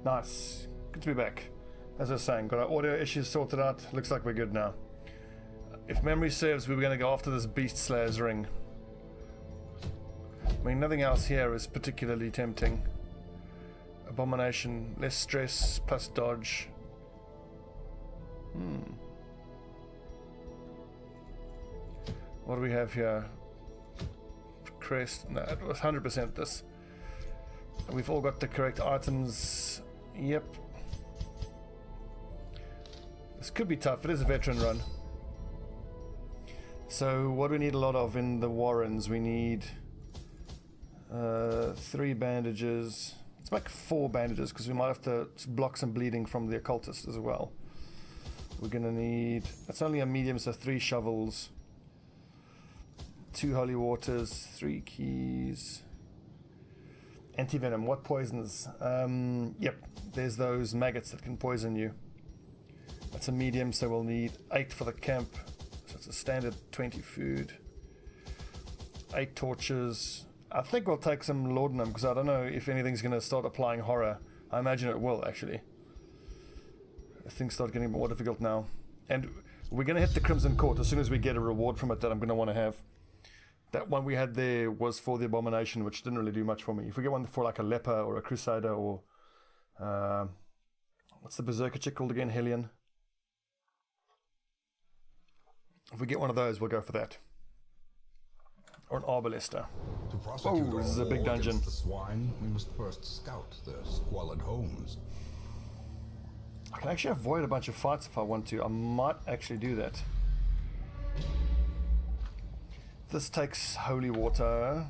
Nice. Good to be back. As I was saying, got our audio issues sorted out. Looks like we're good now. If memory serves, we were going to go after this Beast Slayer's ring. I mean, nothing else here is particularly tempting. Abomination, less stress, plus dodge. What do we have here? Crest. No, it was 100% this. We've all got the correct items. Yep. This could be tough. It is a veteran run. So what do we need a lot of in the Warrens? We need 3 bandages. Let's make 4 bandages because we might have to block some bleeding from the occultist as well. We're gonna need, that's only a medium, so 3 shovels, 2 holy waters, 3 keys. Anti-venom, what poisons? Yep, there's those maggots that can poison you. That's a medium, so we'll need 8 for the camp. So it's a standard 20 food. 8 torches. I think we'll take some laudanum because I don't know if anything's going to start applying horror. I imagine it will, actually. Things start getting more difficult now. And we're going to hit the Crimson Court as soon as we get a reward from it that I'm going to want to have. That one we had there was for the Abomination, which didn't really do much for me. If we get one for like a Leper or a Crusader or... what's the Berserker chick called again? Hellion. If we get one of those, we'll go for that. Or an Arbalister. Oh, this is a big dungeon. The swine, we must first scout their squalid homes. I can actually avoid a bunch of fights if I want to. I might actually do that. This takes holy water.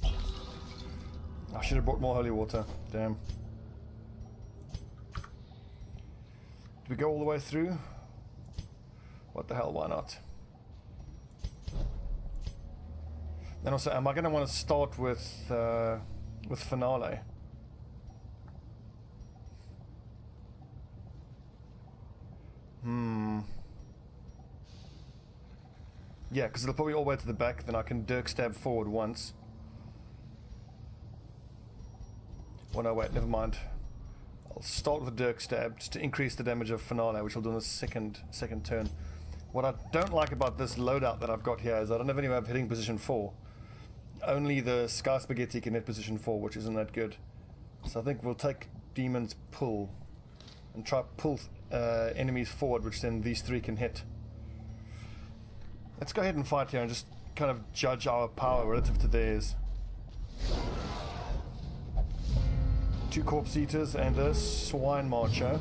I should have brought more holy water. Damn. Do we go all the way through? What the hell, why not? And also, am I going to want to start with Finale? Yeah, because it'll probably all the way to the back, then I can dirk stab forward once. Oh no, wait, never mind. I'll start with a dirk stab just to increase the damage of Finale, which I'll do in the second turn. What I don't like about this loadout that I've got here is I don't have any way of hitting position 4. Only the Sky Spaghetti can hit position 4, which isn't that good. So I think we'll take Demon's Pull and try pull enemies forward, which then these 3 can hit. Let's go ahead and fight here and just kind of judge our power relative to theirs. 2 Corpse Eaters and a Swine Marcher.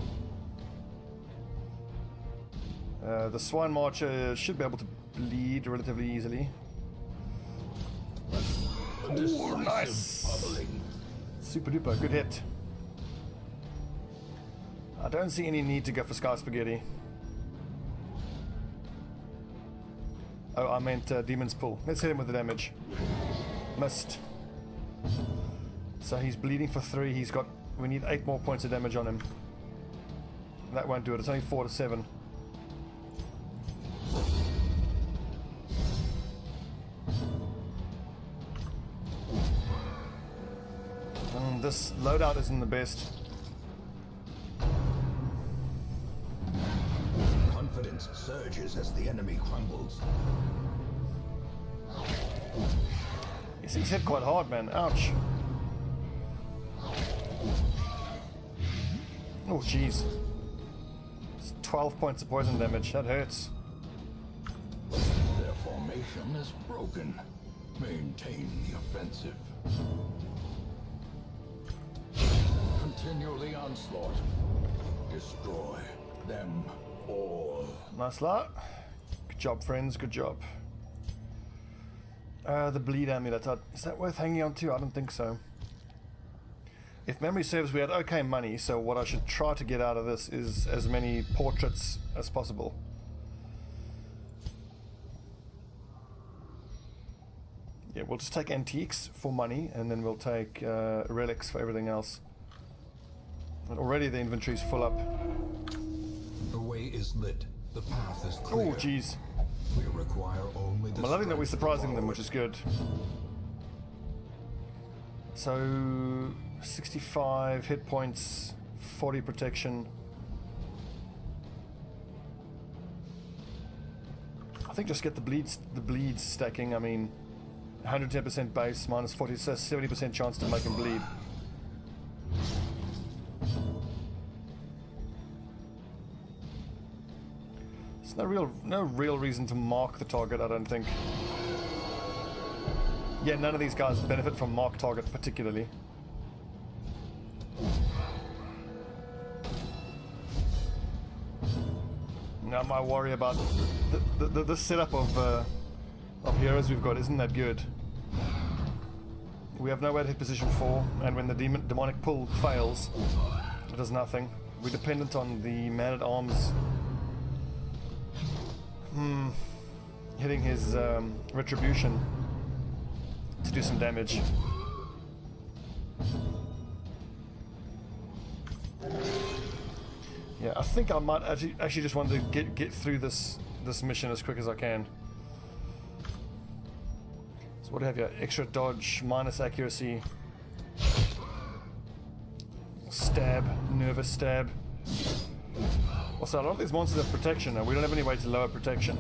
The Swine Marcher should be able to bleed relatively easily. Oh, nice! Super duper, good hit. I don't see any need to go for Sky Spaghetti. Oh, I meant Demon's Pull. Let's hit him with the damage. Missed. So he's bleeding for 3. He's got... we need 8 more points of damage on him. That won't do it. It's only 4 to 7. This loadout isn't the best. Confidence surges as the enemy crumbles. Yes, he's hit quite hard, man. Ouch. Oh, jeez. It's 12 points of poison damage. That hurts. Their formation is broken. Maintain the offensive. Continue the onslaught. Destroy them all. Nice lot. Good job, friends. Good job. The bleed amulet. Is that worth hanging on to? I don't think so. If memory serves, we had okay money, so what I should try to get out of this is as many portraits as possible. Yeah, we'll just take antiques for money, and then we'll take relics for everything else. And already the inventory's full up. The way is lit. The path is clear. Oh, jeez. We require only the I'm loving that we're surprising them, which is good. So, 65 hit points, 40 protection. I think just get the bleeds stacking. I mean, 110% base minus 40, so 70% chance to make him bleed. There's no real reason to mark the target, I don't think. Yeah, none of these guys benefit from mark target particularly. Now my worry about the setup of heroes we've got isn't that good. We have nowhere to hit position 4, and when the demonic pull fails, it does nothing. We're dependent on the man-at-arms hitting his retribution to do some damage. Yeah, I think I might actually just want to get through this mission as quick as I can. So what do I have here? Extra dodge, minus accuracy, stab, nervous stab. Also, a lot of these monsters have protection, and we don't have any way to lower protection.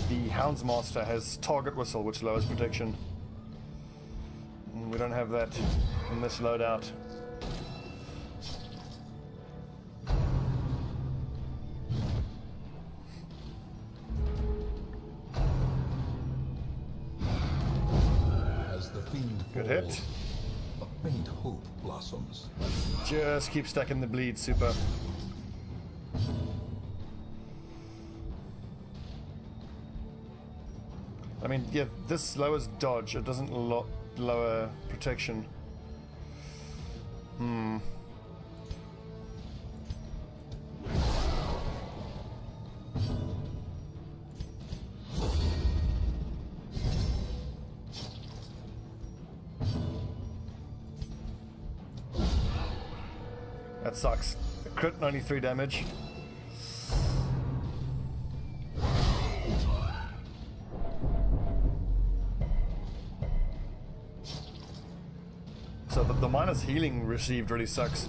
The Houndsmaster has target whistle, which lowers protection. We don't have that in this loadout. As the fiend Good falls, hit. a faint hope blossoms. Just keep stacking the bleed, super. I mean, yeah, this lowers dodge. It doesn't lower protection. That sucks. Crit 93 damage. So the minus healing received really sucks.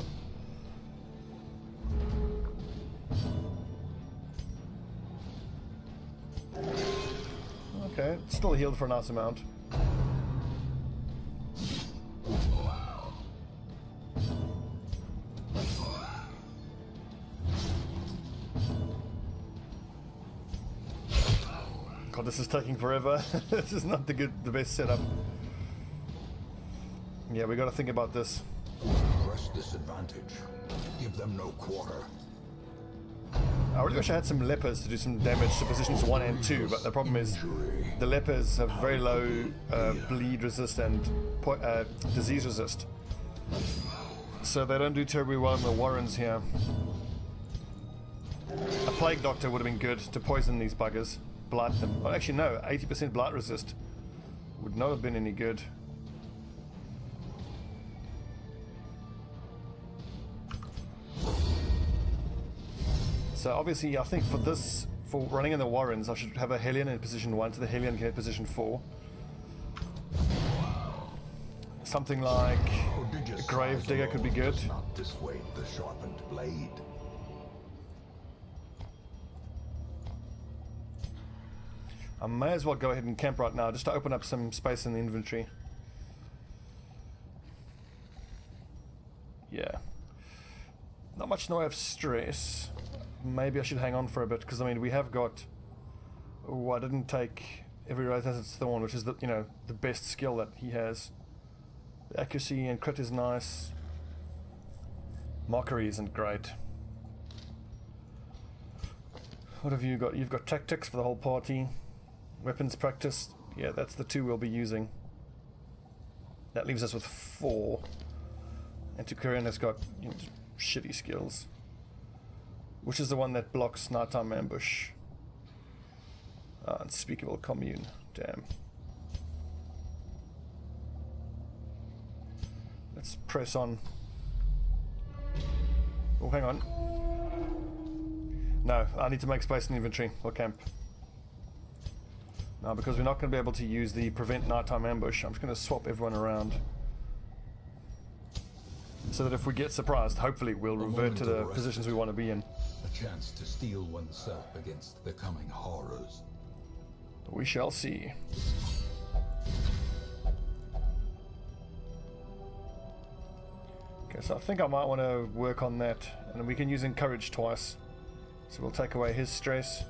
Okay, still healed for a nice amount. God, this is taking forever. This is not the best setup. Yeah, we got to think about this. Press disadvantage. Give them no quarter. I really wish I had some lepers to do some damage to positions 1 and 2, but the problem is the lepers have very low bleed resist and disease resist. So they don't do terribly well in the warrens here. A plague doctor would have been good to poison these buggers, blight them. Oh, actually no, 80% blight resist would not have been any good. So obviously, I think for running in the warrens, I should have a Hellion in position 1, so the Hellion can hit position 4. Something like a Grave Digger could be good. Does not dissuade the sharpened blade. I may as well go ahead and camp right now, just to open up some space in the inventory. Yeah. Not much in the way of stress. Maybe I should hang on for a bit, because I mean we have got. Oh, I didn't take every Wraith has its thorn, which is the the best skill that he has. The accuracy and crit is nice. Mockery isn't great. What have you got? You've got tactics for the whole party. Weapons practice. Yeah, that's the 2 we'll be using. That leaves us with 4. And Tukurian has got shitty skills. Which is the one that blocks nighttime ambush? Unspeakable commune. Damn. Let's press on. Oh, hang on. No, I need to make space in the inventory. We'll camp. Now, because we're not going to be able to use the prevent nighttime ambush, I'm just going to swap everyone around. So that if we get surprised, hopefully we'll revert to the positions we want to be in. A chance to steel oneself against the coming horrors. We shall see. Okay, so I think I might want to work on that. And we can use encourage twice. So we'll take away his stress.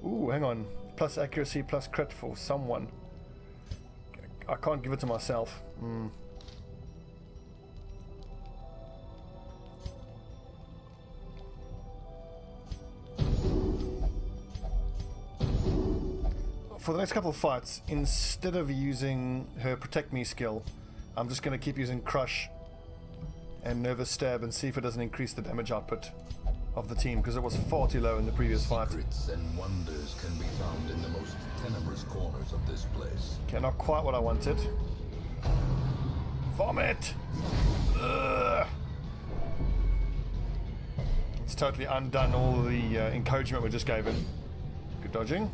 Ooh, hang on. Plus accuracy, plus crit for someone. I can't give it to myself. For the next couple of fights, instead of using her protect me skill, I'm just going to keep using crush and nervous stab and see if it doesn't increase the damage output of the team, because it was far too low in the previous fight. Secrets and wonders can be found in the most tenebrous corners of this place. Okay, not quite what I wanted. Vomit! Ugh. It's totally undone all the encouragement we just gave him. Good dodging.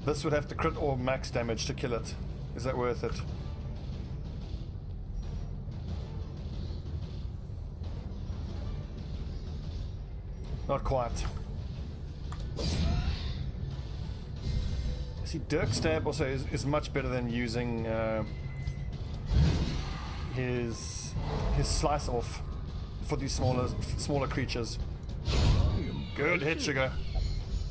This would have to crit or max damage to kill it. Is that worth it? Not quite. See, Dirk Stab also is much better than using his slice off for these smaller creatures. Good hit, Sugar.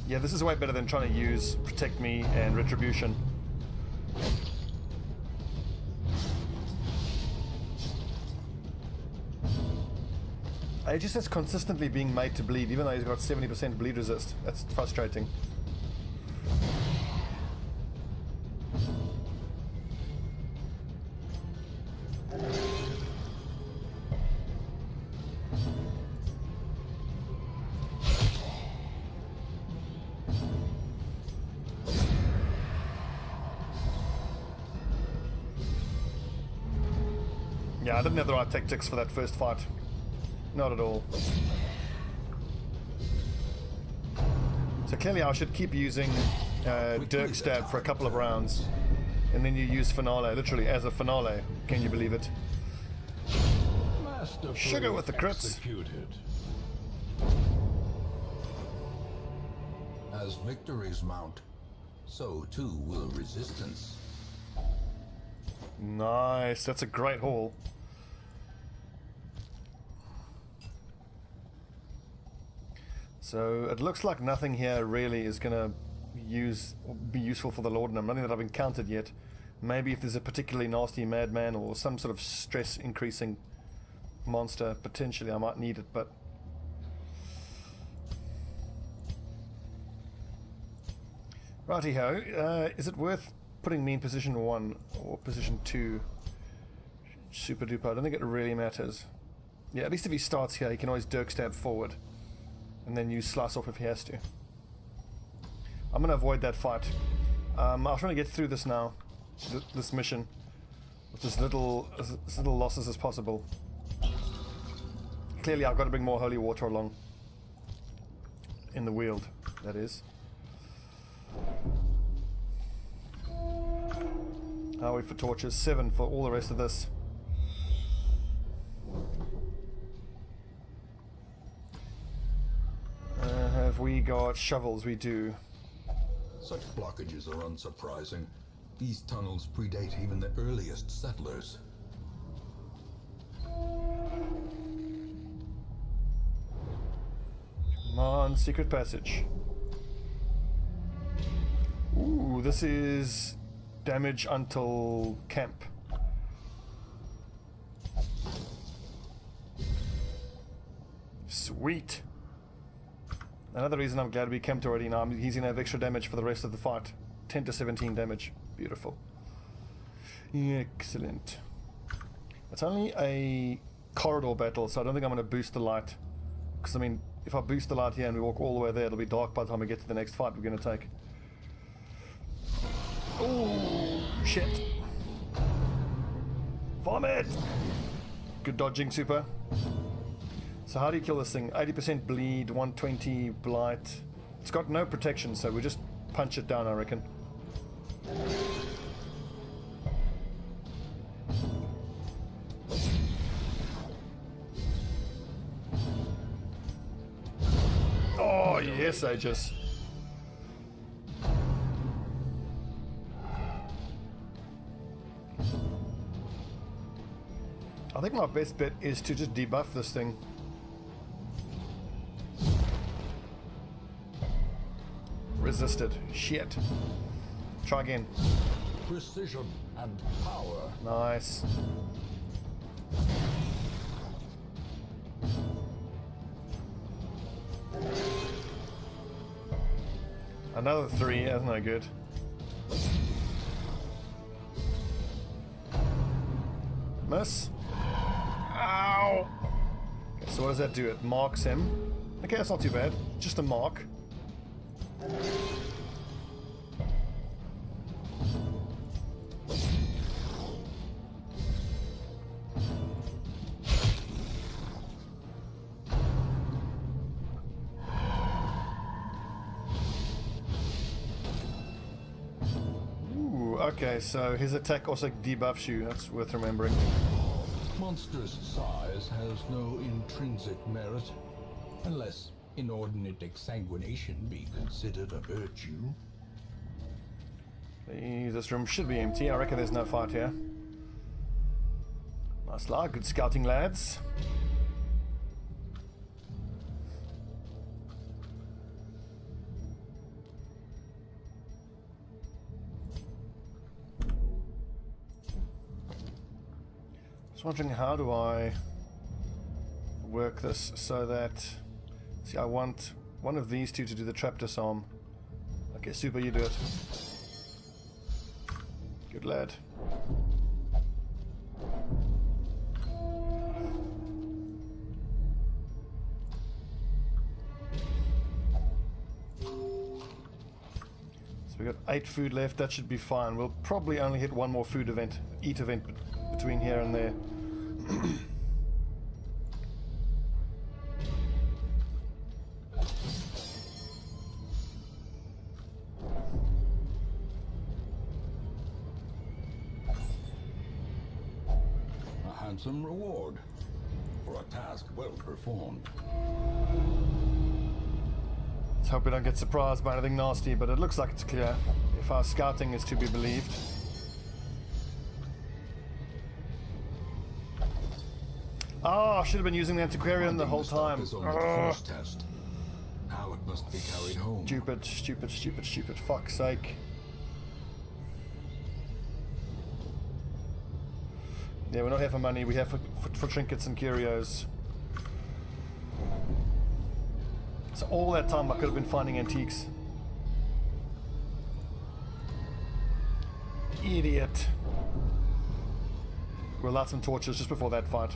Yeah, this is way better than trying to use Protect Me and Retribution. Aegis is consistently being made to bleed, even though he's got 70% bleed resist. That's frustrating. Yeah, I didn't have the right tactics for that first fight. Not at all. So clearly I should keep using Dirk Stab for a couple of rounds. And then you use Finale, literally as a finale. Can you believe it? Sugar with the crits. Executed. As victories mount, so too will resistance. Nice, that's a great haul. So it looks like nothing here really is going to be useful for the Laudanum. Nothing that I've encountered yet. Maybe if there's a particularly nasty madman or some sort of stress increasing monster, potentially I might need it, but righty-ho. Is it worth putting me in position 1 or position 2? Super duper. I don't think it really matters. Yeah, at least if he starts here, he can always Dirk Stab forward and then use Slice Off if he has to. I'm going to avoid that fight. I'm trying to get through this now, this mission, with as little losses as possible. Clearly I've got to bring more holy water along. In the Weald, that is. How are we for torches? 7 for all the rest of this. Have we got shovels? We do. Such blockages are unsurprising. These tunnels predate even the earliest settlers. Come on, secret passage. Ooh, this is damage until camp. Sweet. Another reason I'm glad we camped already now. He's going to have extra damage for the rest of the fight. 10 to 17 damage. Beautiful. Excellent. It's only a corridor battle, so I don't think I'm going to boost the light. Because, I mean, if I boost the light here and we walk all the way there, it'll be dark by the time we get to the next fight we're going to take. Oh, shit. Vomit! Good dodging, super. So how do you kill this thing? 80% bleed, 120 blight. It's got no protection, so we just punch it down, I reckon. Oh, yes, Aegis. I think my best bet is to just debuff this thing. Resisted. Shit. Try again. Precision and power. Nice. Another 3, that's no good. Miss. Ow! Okay, so what does that do? It marks him. Okay, that's not too bad. Just a mark. Okay, so his attack also debuffs you. That's worth remembering. Monstrous size has no intrinsic merit, unless inordinate exsanguination be considered a virtue. This room should be empty. I reckon there's no fight here. Nice lag. Good scouting, lads. Just wondering, how do I work this so that... See, I want one of these two to do the trap disarm. Okay, super, you do it. Good lad. So we got 8 food left. That should be fine. We'll probably only hit one more food event, eat event between here and there. A handsome reward for a task well performed. Let's hope we don't get surprised by anything nasty, but it looks like it's clear, if our scouting is to be believed. Oh, I should have been using the antiquarian the whole time. Is only the first test. Now it must be carried home. Stupid, stupid, stupid, stupid. Fuck's sake. Yeah, we're not here for money. We have for trinkets and curios. So all that time I could have been finding antiques. Idiot. We'll light some torches just before that fight.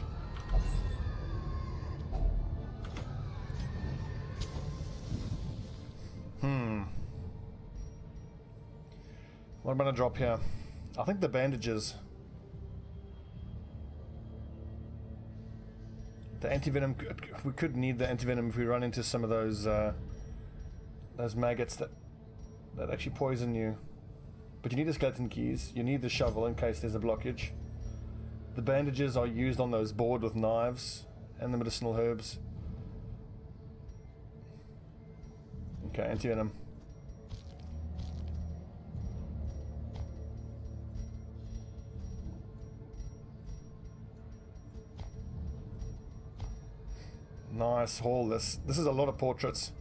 What am I gonna drop here? I think the bandages. The antivenom. We could need the antivenom if we run into some of those maggots that actually poison you. But you need the skeleton keys. You need the shovel in case there's a blockage. The bandages are used on those bored with knives and the medicinal herbs. Okay, antivenom. Nice haul. This is a lot of portraits.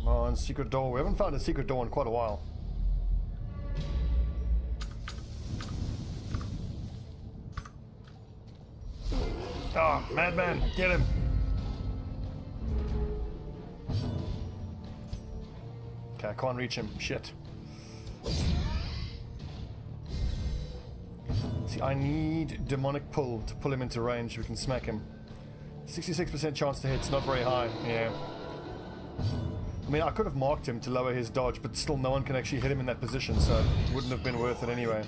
Oh, and secret door. We haven't found a secret door in quite a while. Ah, oh, madman, get him. Okay, I can't reach him. Shit. See, I need demonic pull to pull him into range. We can smack him. 66% chance to hit. It's not very high. Yeah. I mean, I could have marked him to lower his dodge, but still no one can actually hit him in that position, so it wouldn't have been worth it anyway.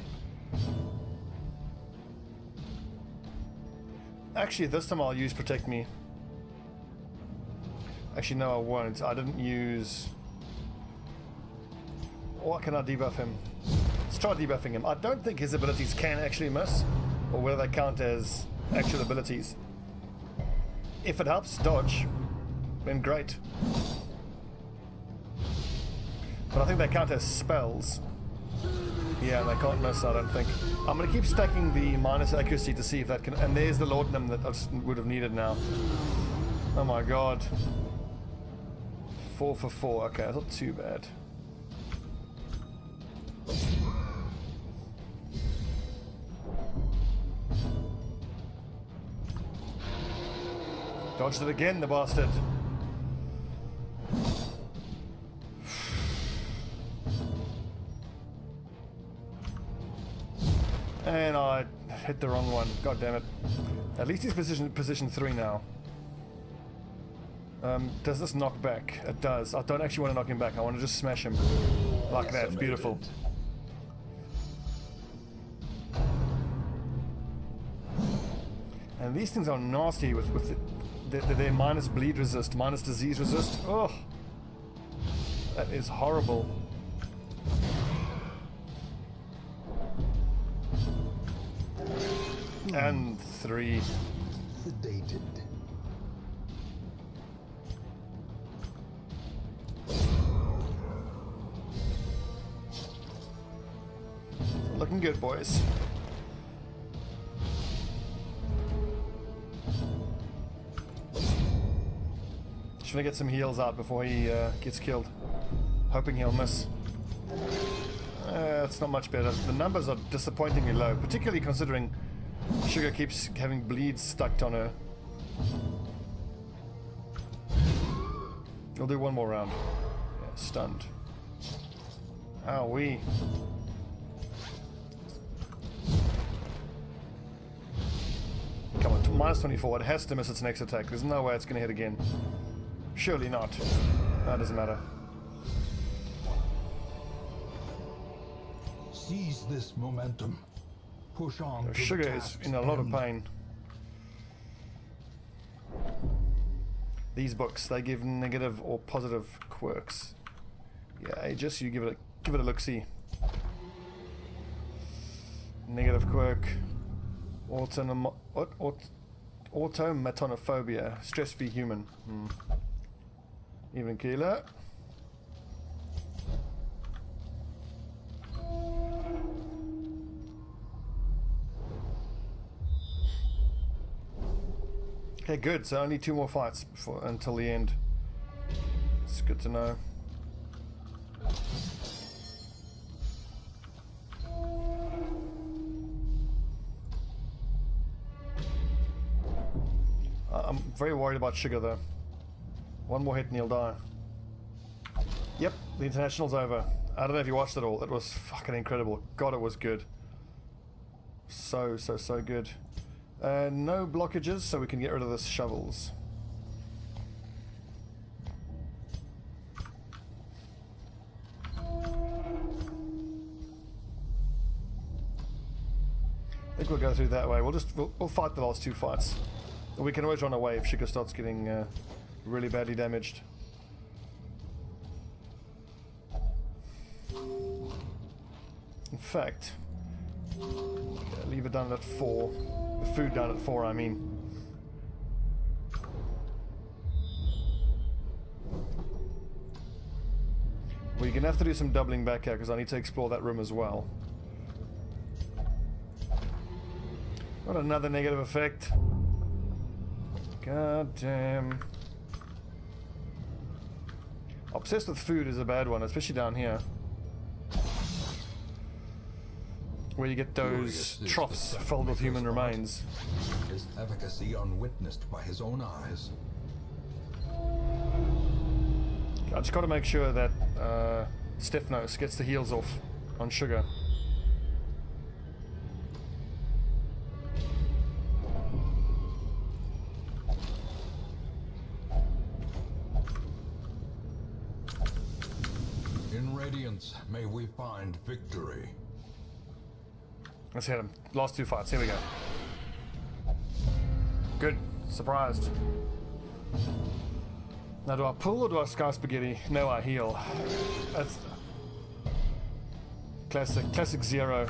Actually, this time I'll use Protect Me. Actually, no, I won't. I didn't use... What can I debuff him? Let's try debuffing him. I don't think his abilities can actually miss, or whether they count as actual abilities. If it helps dodge, then great. But I think they count as spells. Yeah, they can't miss, I don't think. I'm going to keep stacking the minus accuracy to see if that can... And there's the laudanum that I would have needed now. Oh my god. 4 for 4. Okay, that's not too bad. Dodged it again, the bastard. And I hit the wrong one. God damn it. At least he's position 3 now. Does this knock back? It does. I don't actually want to knock him back. I want to just smash him. Like that. It's beautiful. And these things are nasty with their minus bleed resist, minus disease resist. Oh, that is horrible. And 3. Sedated. Looking good, boys. Just gonna get some heals out before he gets killed. Hoping he'll miss. It's not much better. The numbers are disappointingly low, particularly considering Sugar keeps having bleeds stuck on her. We'll do one more round. Yeah, stunned. Owie. Come on, minus 24. It has to miss its next attack. There's no way it's going to hit again. Surely not. That doesn't matter. Seize this momentum. Push on. To Sugar the is in a lot of end. pain. These books, they give negative or positive quirks. Yeah, Aegis, you give it a look-see. Negative quirk. Automatonophobia. Stress-free human. Even keeler. Okay, good. So only 2 more fights until the end. It's good to know. I'm very worried about Sugar though. One more hit and he'll die. Yep, the international's over. I don't know if you watched it all. It was fucking incredible. God, it was good. So good. No blockages, so we can get rid of the shovels. I think we'll go through that way. We'll fight the last 2 fights. We can always run away if Sugar starts getting really badly damaged. In fact, leave it down at 4. The food down at 4, I mean. We're gonna have to do some doubling back here because I need to explore that room as well. What another negative effect. God damn. Obsessed with food is a bad one, especially down here. Where you get those troughs filled with human remains. His efficacy unwitnessed by his own eyes. I just got to make sure that Stephanos gets the heals off on Sugar. may we find victory. Let's hit him. Last 2 fights. Here we go. Good. Surprised. Now, do I pull or do I sky spaghetti? No, I heal. That's classic zero.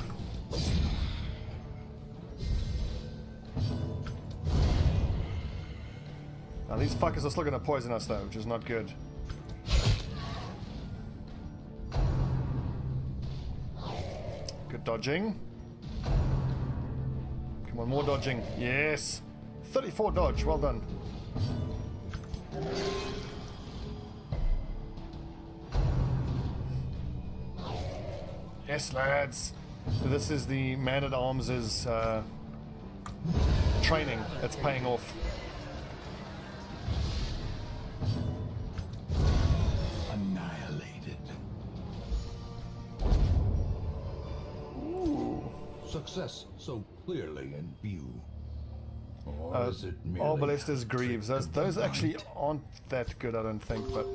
Now, these fuckers are still going to poison us though, which is not good. Good dodging. Come on, more dodging. Yes. 34 dodge. Well done. Yes, lads. This is the man-at-arms' training that's paying off. Annihilated. Ooh. Success so clearly in view. Or is it merely Arbalesters Greaves. Those actually aren't that good, I don't think, but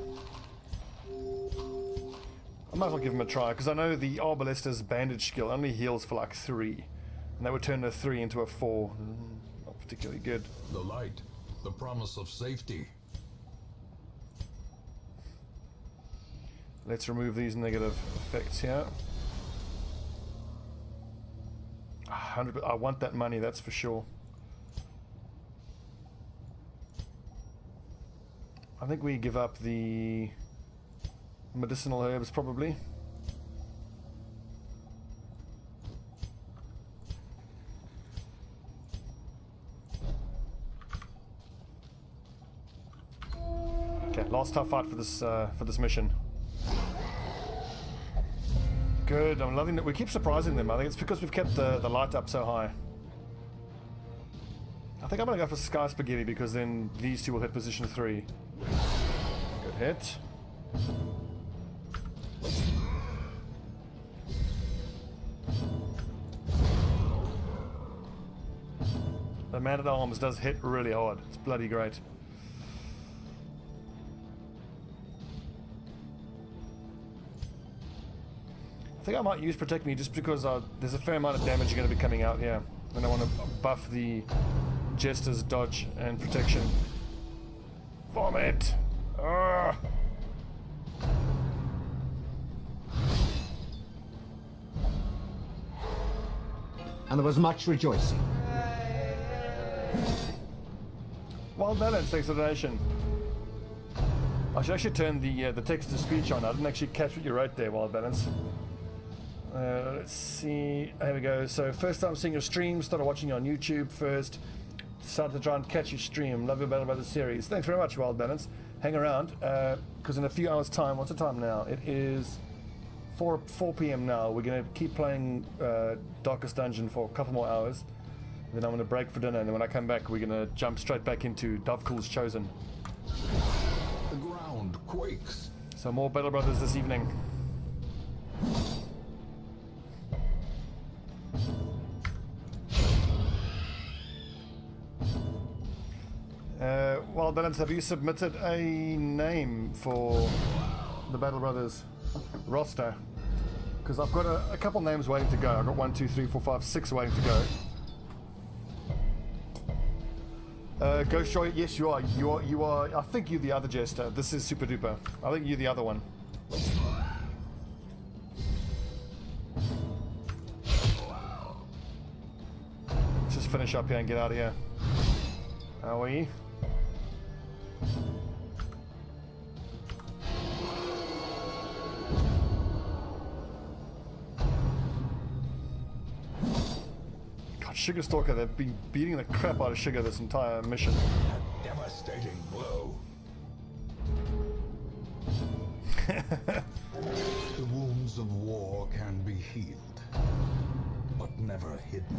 I might as well give them a try, because I know the Arbalester's bandage skill only heals for like 3, and that would turn a 3 into a 4. Not particularly good. the light, the promise of safety? Let's remove these negative effects here. 100. I want that money, that's for sure. I think we give up the medicinal herbs, probably. Okay, last tough fight for this mission. Good. I'm loving that we keep surprising them. I think it's because we've kept the light up so high. I think I'm gonna go for Sky Spaghetti because then these two will hit position 3. Good hit. The man-at-arms does hit really hard. It's bloody great. I think I might use Protect Me just because there's a fair amount of damage going to be coming out here. And I want to buff the Jester's dodge and protection. Vomit! Ugh. And there was much rejoicing. Wild Balance, thanks for the donation. I should actually turn the text to speech on. I didn't actually catch what you wrote there, Wild Balance. Let's see. Here we go. So, first time seeing your stream. Started watching you on YouTube first. Decided to try and catch your stream. Love your Battle Brothers series. Thanks very much, Wild Balance. Hang around, because in a few hours' time, what's the time now? It is 4 p.m. now. We're going to keep playing Darkest Dungeon for a couple more hours. Then I'm going to break for dinner, and then when I come back, we're going to jump straight back into Dovcool's Chosen. The ground quakes. So more Battle Brothers this evening. Wild Balance, have you submitted a name for the Battle Brothers roster? Because I've got a couple names waiting to go. I've got 1, 2, 3, 4, 5, 6 waiting to go. Ghost Joy, yes you are. You are. I think you're the other Jester. This is Super Duper. I think you're the other one. Let's just finish up here and get out of here. Are we? God, Sugar Stalker, they've been beating the crap out of Sugar this entire mission. A devastating blow. The wounds of war can be healed, but never hidden.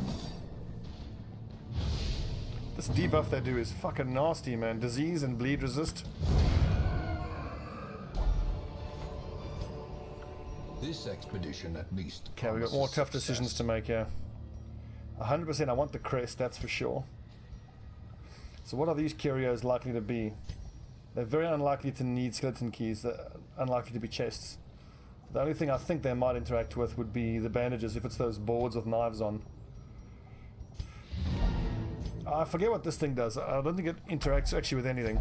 This debuff they do is fucking nasty, man. Disease and bleed resist. This expedition at least. Okay, we've got more tough decisions to make here. 100% I want the crest, that's for sure. So what are these curios likely to be? They're very unlikely to need skeleton keys. They're unlikely to be chests. The only thing I think they might interact with would be the bandages, if it's those boards with knives on. I forget what this thing does. I don't think it interacts actually with anything.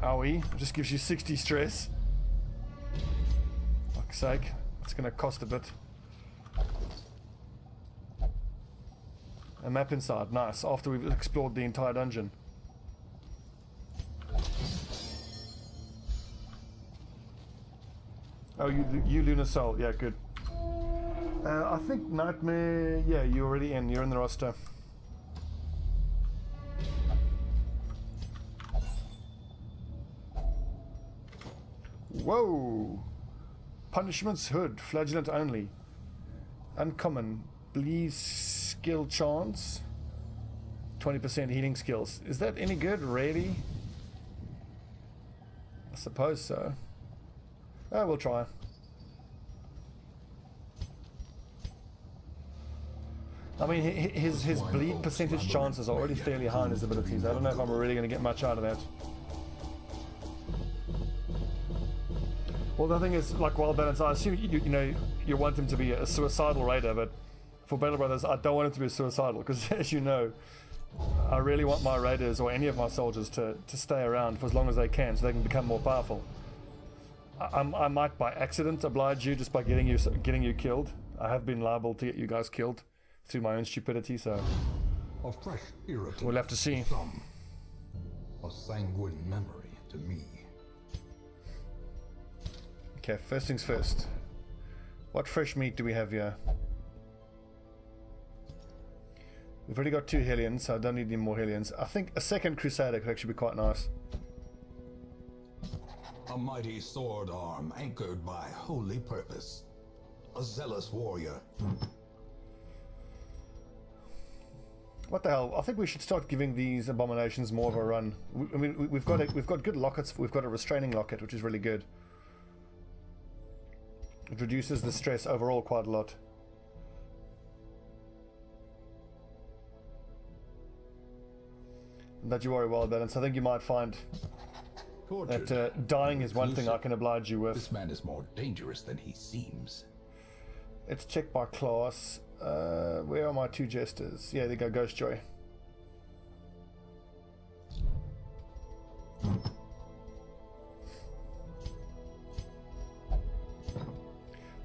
Owie, it just gives you 60 stress. Fuck's sake, it's gonna cost a bit. A map inside, nice, after we've explored the entire dungeon. Oh, you Lunar Soul, yeah, good. I think Nightmare, yeah, you're already in, you're in the roster. Whoa! Punishment's Hood, Flagellant only. Uncommon, Bleed skill chance. 20% healing skills. Is that any good, really? I suppose so. Oh, we'll try. I mean, his bleed percentage chances are already fairly high in his abilities. I don't know if I'm really going to get much out of that. Well, the thing is, like Wild Balance, I assume you want him to be a suicidal raider, but for Battle Brothers, I don't want him to be suicidal, because as you know, I really want my raiders or any of my soldiers to stay around for as long as they can, so they can become more powerful. I might by accident oblige you just by getting you killed. I have been liable to get you guys killed through my own stupidity, so A fresh irritant. we'll have to see. Some. A sanguine memory to me. Okay, first things first. What fresh meat do we have here? We've already got 2 Hellions, so I don't need any more Hellions. I think a second Crusader could actually be quite nice. A mighty sword arm anchored by holy purpose. A zealous warrior. What the hell? I think we should start giving these abominations more of a run. I mean, we've got good lockets. We've got a restraining locket, which is really good. It reduces the stress overall quite a lot. Don't you worry, Wild Balance. I think you might find that dying is one thing I can oblige you with. This man is more dangerous than he seems. Let's check by class. Where are my 2 jesters? Yeah, there you go, Ghost Joy.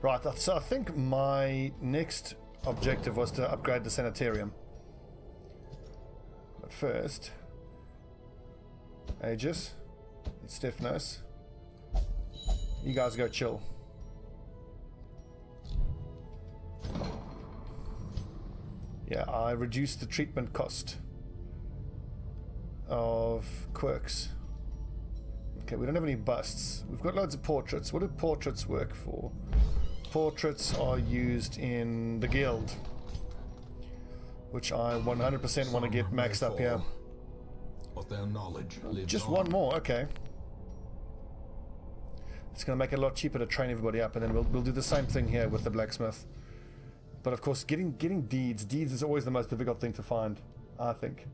Right, so I think my next objective was to upgrade the sanitarium. But first, Aegis and Stephanos, you guys go chill. Yeah, I reduced the treatment cost of quirks. Okay, we don't have any busts. We've got loads of portraits. What do portraits work for? Portraits are used in the guild, which I 100% want to get maxed up here. But their knowledge lives Just on. one more, okay. It's going to make it a lot cheaper to train everybody up, and then we'll do the same thing here with the blacksmith. But of course, getting deeds is always the most difficult thing to find, I think.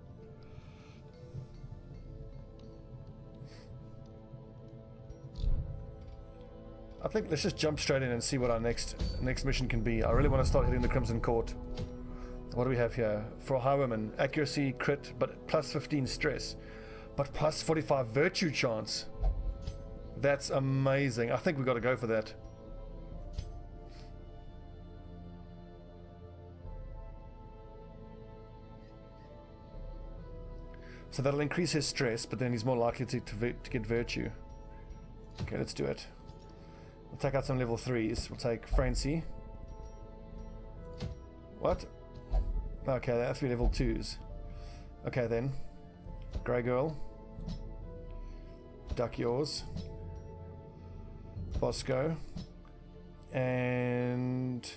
I think let's just jump straight in and see what our next mission can be. I really want to start hitting the Crimson Court. What do we have here? For Highwayman, accuracy, crit, but plus 15 stress, but plus 45 virtue chance. That's amazing. I think we've got to go for that. So that'll increase his stress, but then he's more likely to get virtue. Okay, let's do it. We'll take out some level 3s. We'll take Francie. What? Okay, that has to be level 2s. Okay then. Grey Girl. Duck Yours. Bosco. And...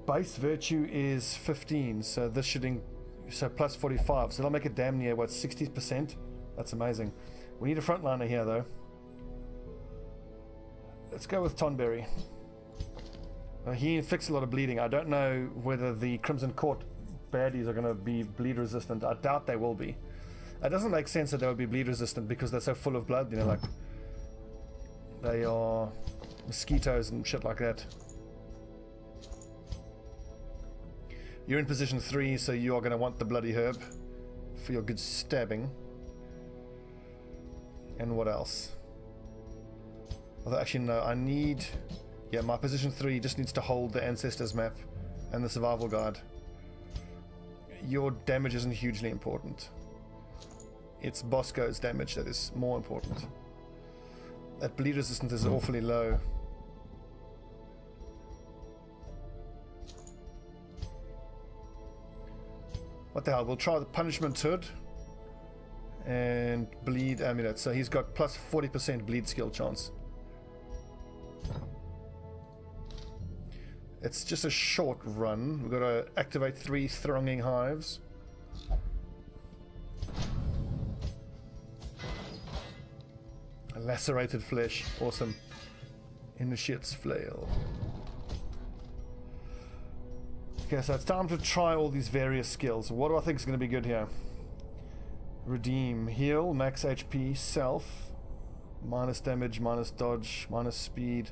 base virtue is 15, so this should so plus 45, so that'll make it damn near what, 60%? That's amazing. We need a frontliner here though. Let's go with Tonberry. He inflicts a lot of bleeding. I don't know whether the Crimson Court baddies are going to be bleed resistant. I doubt they will be. It doesn't make sense that they would be bleed resistant because they're so full of blood, you know, like they are mosquitoes and shit like that. You're in position 3, so you are going to want the bloody herb for your good stabbing. And what else? Although actually no, I need... Yeah, my position 3 just needs to hold the Ancestors map and the Survival Guide. Your damage isn't hugely important. It's Bosco's damage that is more important. That bleed resistance is awfully low. What the hell, we'll try the Punishment Hood and Bleed Amulet. So he's got plus 40% bleed skill chance. It's just a short run. We've got to activate 3 Thronging Hives. A lacerated flesh. Awesome. Initiate's Flail. Okay, so it's time to try all these various skills. What do I think is going to be good here? Redeem. Heal. Max HP. Self. Minus damage. Minus dodge. Minus speed.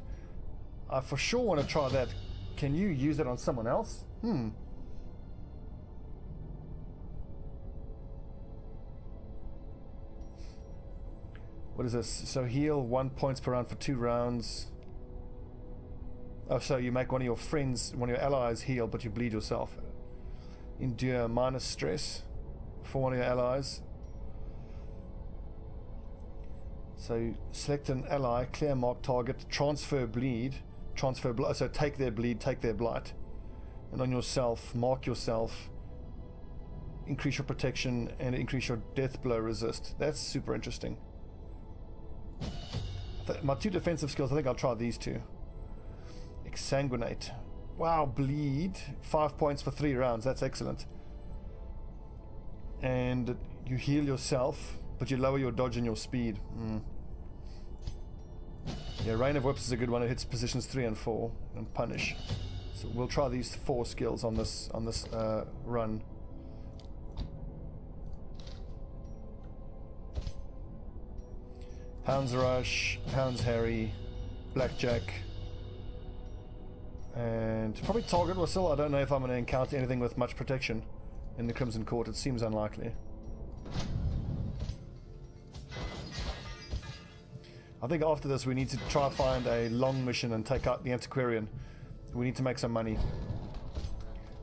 I for sure want to try that. Can you use it on someone else? What is this? So heal 1 point per round for 2 rounds. Oh, so you make one of your friends, one of your allies heal, but you bleed yourself. Endure minus stress for one of your allies. So select an ally, clear mark target, transfer bleed. So take their bleed, take their blight. And on yourself, mark yourself, increase your protection, and increase your death blow resist. That's super interesting. My 2 defensive skills, I think I'll try these 2. Exsanguinate. Wow, bleed. 5 points for 3 rounds. That's excellent. And you heal yourself, but you lower your dodge and your speed. Yeah, Rain of Whips is a good one. It hits positions 3 and 4 and punish. So we'll try these 4 skills on this run. Hound's Rush, Hound's Harry, Blackjack, and probably Target Whistle. I don't know if I'm going to encounter anything with much protection in the Crimson Court. It seems unlikely. I think after this we need to try to find a long mission and take out the Antiquarian. We need to make some money.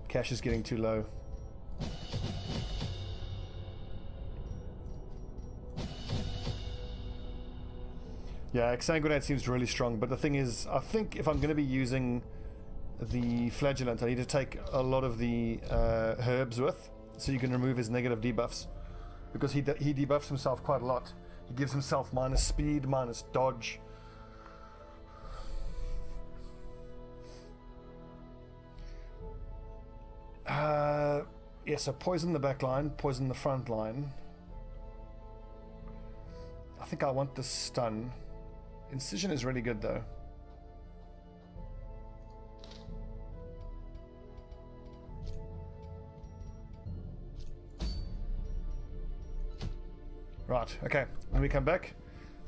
Cash is getting too low. Yeah, Exsanguinate seems really strong, but the thing is, I think if I'm going to be using the Flagellant, I need to take a lot of the herbs with, so you can remove his negative debuffs. Because he debuffs himself quite a lot. He gives himself minus speed, minus dodge. Yeah, so poison the back line, poison the front line. I think I want the stun. Incision is really good though. Right, okay. When we come back,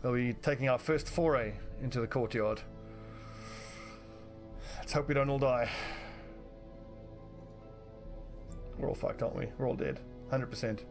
we'll be taking our first foray into the courtyard. Let's hope we don't all die. We're all fucked, aren't we? We're all dead. 100%.